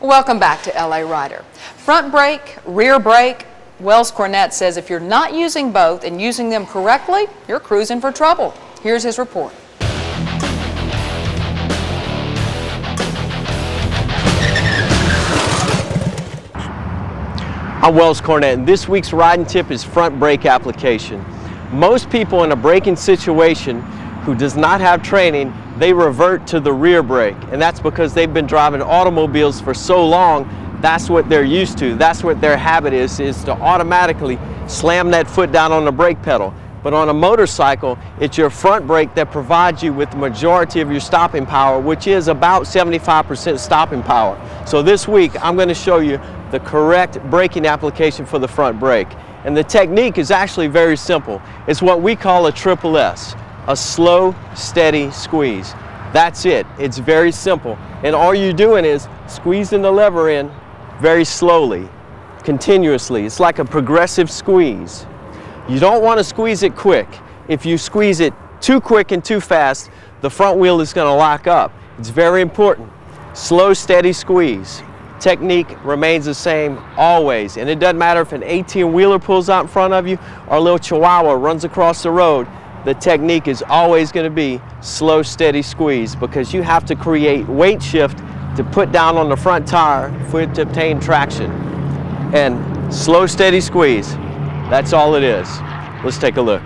Welcome back to LA Rider. Front brake, rear brake, Wells Cornette says if you're not using both and using them correctly, you're cruising for trouble. Here's his report. I'm Wells Cornette, and this week's riding tip is front brake application. Most people in a braking situation who does not have training, they revert to the rear brake, and that's because they've been driving automobiles for so long. That's what they're used to. That's what their habit is to automatically slam that foot down on the brake pedal. But on a motorcycle, it's your front brake that provides you with the majority of your stopping power, which is about 75% stopping power. So this week, I'm going to show you the correct braking application for the front brake. And the technique is actually very simple. It's what we call a triple S, a slow, steady squeeze. That's it. It's very simple. And all you're doing is squeezing the lever in very slowly, continuously. It's like a progressive squeeze. You don't want to squeeze it quick. If you squeeze it too quick and too fast, the front wheel is going to lock up. It's very important. Slow, steady squeeze. Technique remains the same always. And it doesn't matter if an 18-wheeler pulls out in front of you or a little chihuahua runs across the road. The technique is always going to be slow, steady squeeze, because you have to create weight shift to put down on the front tire for it to obtain traction. And slow, steady squeeze. That's all it is. Let's take a look.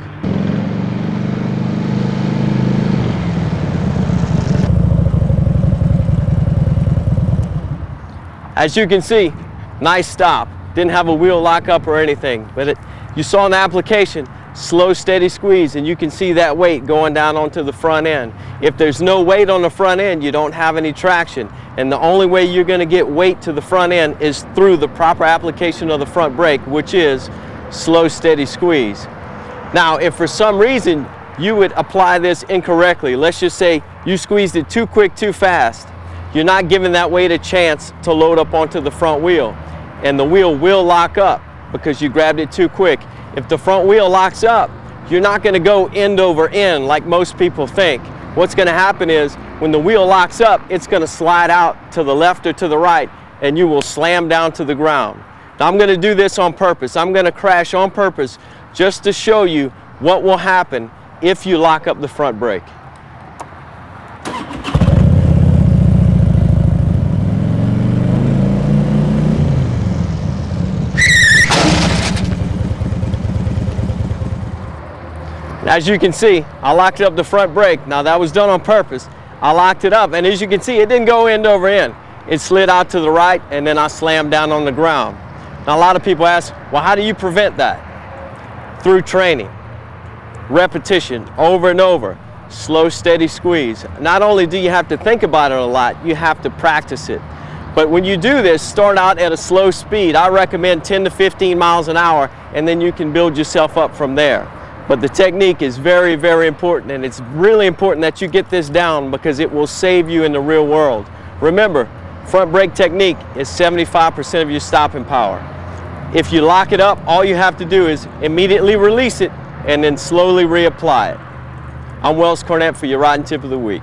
As you can see, nice stop. Didn't have a wheel lock up or anything, but you saw in the application, slow, steady squeeze, and you can see that weight going down onto the front end. If there's no weight on the front end, you don't have any traction. And the only way you're going to get weight to the front end is through the proper application of the front brake, which is slow, steady squeeze. Now, if for some reason you would apply this incorrectly, let's just say you squeezed it too quick, too fast, you're not giving that weight a chance to load up onto the front wheel. And the wheel will lock up because you grabbed it too quick. If the front wheel locks up, you're not going to go end over end like most people think. What's going to happen is when the wheel locks up, it's going to slide out to the left or to the right, and you will slam down to the ground. Now, I'm going to do this on purpose. I'm going to crash on purpose just to show you what will happen if you lock up the front brake. As you can see, I locked up the front brake. Now, that was done on purpose. I locked it up, and as you can see, it didn't go end over end. It slid out to the right, and then I slammed down on the ground. Now, a lot of people ask, well, how do you prevent that? Through training, repetition, over and over, slow, steady squeeze. Not only do you have to think about it a lot, you have to practice it. But when you do this, start out at a slow speed. I recommend 10 to 15 miles an hour, and then you can build yourself up from there. But the technique is very, very important, and it's really important that you get this down because it will save you in the real world. Remember, front brake technique is 75% of your stopping power. If you lock it up, all you have to do is immediately release it and then slowly reapply it. I'm Wells Cornette for your riding tip of the week.